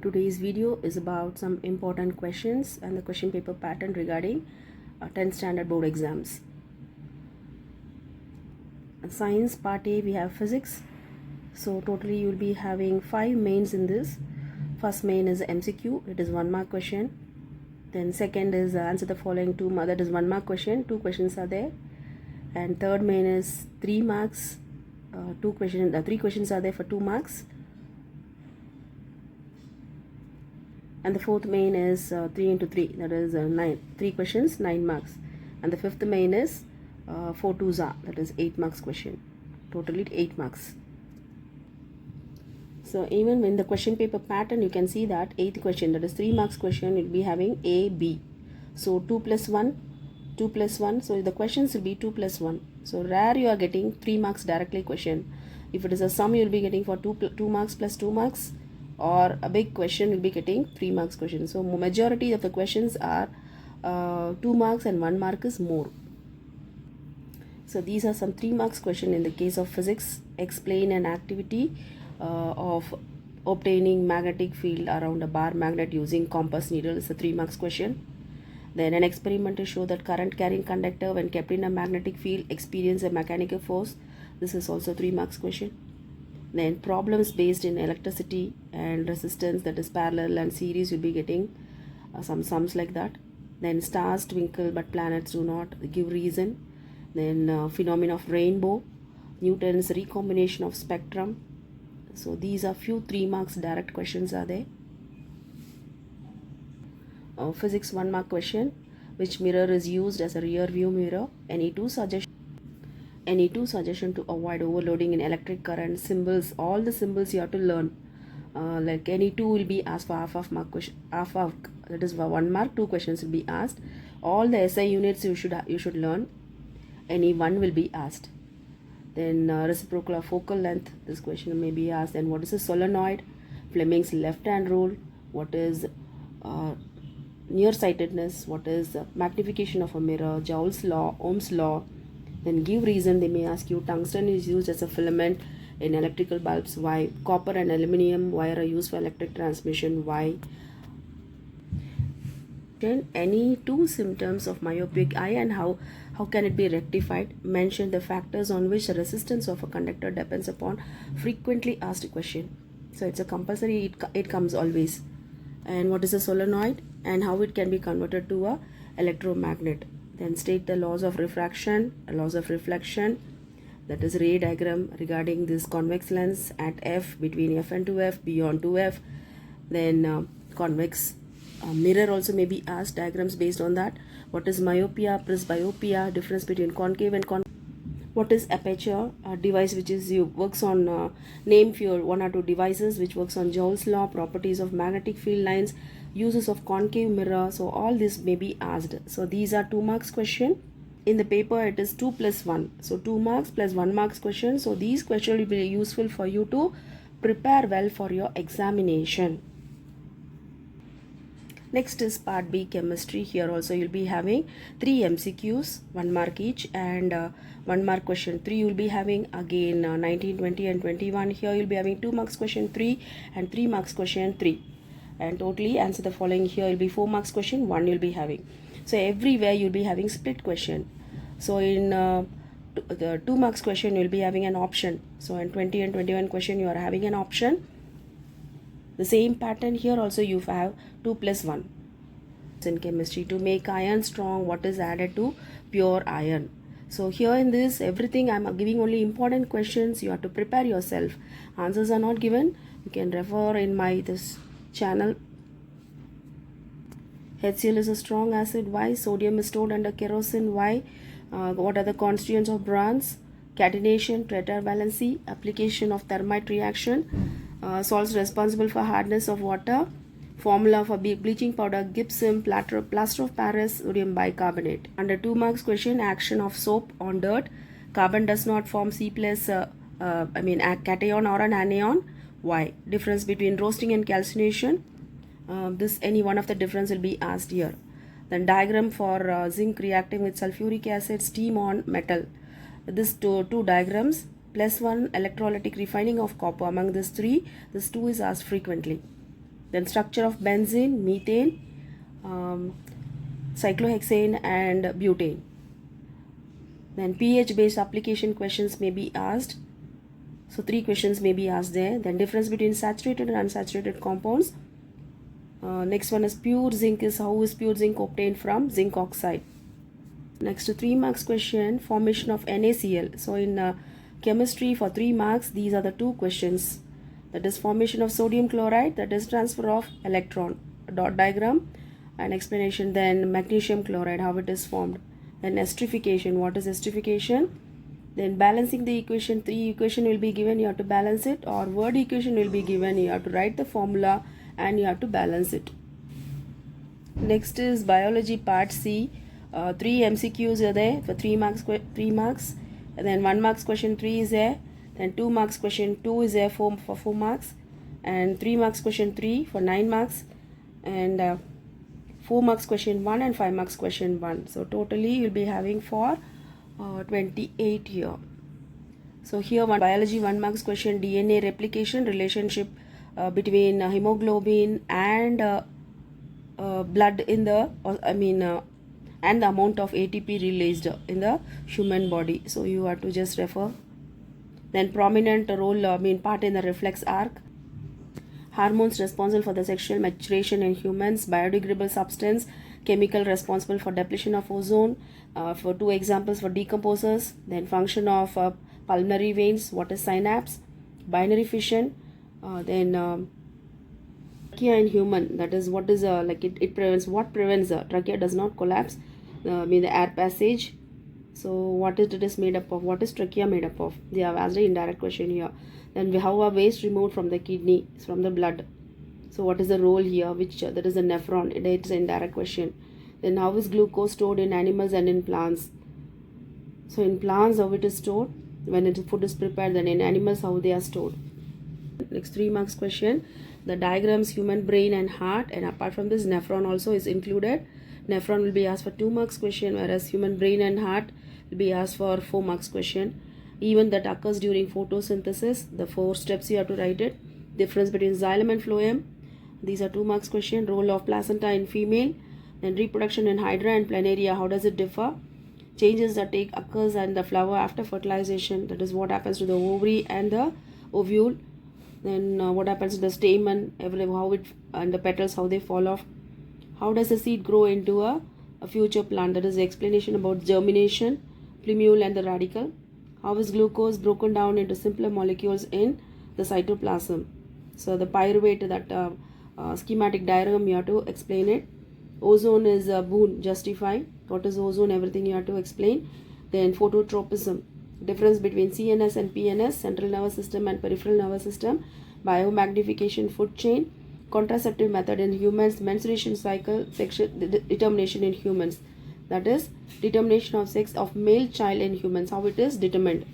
Today's video is about some important questions and the question paper pattern regarding 10th standard board exams. Science part A, we have physics. So totally you will be having 5 mains in this. First main is MCQ, it is 1 mark question. Then second is answer the following two, that is 1 mark question, 2 questions are there. And third main is 3 marks, 3 questions are there for 2 marks. And the fourth main is 3 into 3, that is 3 questions, 9 marks. And the fifth main is 4 twos are, that is 8 marks question, totally 8 marks. So even in the question paper pattern, you can see that 8th question, that is 3 marks question, will be having A, B. So 2 plus 1, 2 plus 1, so the questions will be 2 plus 1. So rare you are getting 3 marks directly question. If it is a sum, you will be getting for 2 marks plus 2 marks. Or a big question will be getting 3 marks question. So majority of the questions are 2 marks and 1 mark is more. So these are some 3 marks question in the case of physics. Explain an activity of obtaining magnetic field around a bar magnet using compass needle is a 3 marks question. Then an experiment to show that current carrying conductor when kept in a magnetic field experience a mechanical force. This is also 3 marks question. Then problems based in electricity and resistance, that is parallel and series, will be getting some sums like that. Then stars twinkle but planets do not, give reason. Then phenomena of rainbow, Newton's recombination of spectrum. So these are few 3 marks direct questions are there. Physics 1 mark question, which mirror is used as a rear view mirror? Any two suggestion to avoid overloading in electric current? Symbols, all the symbols you have to learn. Like any two will be asked for half mark question, that is for 1 mark, 2 questions will be asked. All the SI units you should learn. Any one will be asked. Then reciprocal of focal length, this question may be asked. Then what is a solenoid? Fleming's left hand rule. What is nearsightedness? What is magnification of a mirror? Joule's law, Ohm's law. Then give reason, they may ask you. Tungsten is used as a filament in electrical bulbs. Why? Copper and aluminium wire are used for electric transmission. Why? Then any two symptoms of myopic eye and how can it be rectified? Mention the factors on which the resistance of a conductor depends upon. Frequently asked question. So it's a compulsory, it comes always. And what is a solenoid and how it can be converted to a electromagnet? Then state the laws of refraction, laws of reflection, that is ray diagram regarding this convex lens at f, between f and 2f, beyond 2f. Then convex mirror also may be asked, diagrams based on that. What is myopia, presbyopia, difference between concave and convex. What is aperture? A device which is works on name for 1 or 2 devices which works on Joule's law, properties of magnetic field lines, uses of concave mirror. So all this may be asked. So these are 2 marks question. In the paper it is 2 plus 1. So 2 marks plus 1 marks question. So these questions will be useful for you to prepare well for your examination. Next is part B, chemistry. Here also you'll be having 3 MCQs, 1 mark each, and 1 mark question 3 you'll be having again 19, 20 and 21. Here you'll be having 2 marks question 3 and 3 marks question 3. And totally answer the following. Here will be 4 marks question, 1 you'll be having. So everywhere you'll be having split question. So in the 2 marks question you'll be having an option. So in 20 and 21 question you are having an option. The same pattern here also you have 2 plus 1. In chemistry, to make iron strong, what is added to pure iron? So here in this everything I am giving only important questions. You have to prepare yourself. Answers are not given. You can refer in my this channel. HCl is a strong acid. Why? Sodium is stored under kerosene. Why? What are the constituents of bronze? Catenation, tetravalency, application of thermite reaction, salts responsible for hardness of water, formula for bleaching powder, gypsum, plaster of Paris, sodium bicarbonate. Under 2 marks question, action of soap on dirt. Carbon does not form C plus a cation or an anion. Why? Difference between roasting and calcination. Any one of the difference will be asked here. Then diagram for zinc reacting with sulfuric acid, steam on metal. This two diagrams. +1 electrolytic refining of copper. Among these 3, this 2 is asked frequently. Then structure of benzene, methane, cyclohexane and butane. Then pH based application questions may be asked. So 3 questions may be asked there. Then difference between saturated and unsaturated compounds. Next one is pure zinc is how is pure zinc obtained from zinc oxide. Next to 3 marks question, formation of NaCl. So in chemistry for 3 marks, these are the 2 questions. That is formation of sodium chloride, that is transfer of electron, dot diagram and explanation. Then magnesium chloride, how it is formed. Then esterification, what is esterification? Then balancing the equation, 3 equation will be given, you have to balance it, or word equation will be given, you have to write the formula and you have to balance it. Next is biology part C. 3 MCQs are there for 3 marks, and then 1 marks question 3 is there, then 2 marks question 2 is there for 4 marks, and 3 marks question 3 for 9 marks, and 4 marks question 1 and 5 marks question 1. So totally you'll be having for 28 here. So here one biology 1 marks question, DNA replication relationship between hemoglobin and blood in the and the amount of ATP released in the human body. So you have to just refer. Then prominent role part in the reflex arc. Hormones responsible for the sexual maturation in humans, biodegradable substance, chemical responsible for depletion of ozone. For 2 examples for decomposers. Then function of pulmonary veins, what is synapse, binary fission. Then trachea in human, that is what is it prevents, what prevents trachea does not collapse, the air passage. So what is it is made up of, what is trachea made up of? They have asked an indirect question here. Then how are waste removed from the kidney, from the blood? So what is the role here, which that is a nephron, it is an indirect question. Then how is glucose stored in animals and in plants? So in plants how it is stored when food is prepared, then in animals how they are stored. Next 3 marks question, the diagrams human brain and heart, and apart from this nephron also is included. Nephron will be asked for 2 marks question, whereas human brain and heart will be asked for 4 marks question. Event that occurs during photosynthesis, the 4 steps you have to write it. Difference between xylem and phloem, these are 2 marks question. Role of placenta in female. Then reproduction in hydra and planaria, how does it differ? Changes that occurs in the flower after fertilization, that is what happens to the ovary and the ovule. Then what happens to the stamen, how it and the petals, how they fall off. How does the seed grow into a future plant, that is the explanation about germination, plumule and the radicle. How is glucose broken down into simpler molecules in the cytoplasm? So the pyruvate, that schematic diagram you have to explain it. Ozone is a boon, justify. What is ozone, everything you have to explain. Then phototropism, difference between CNS and PNS, central nervous system and peripheral nervous system. Biomagnification, food chain. Contraceptive method in humans, menstruation cycle, sexual determination in humans, that is determination of sex of male child in humans, how it is determined.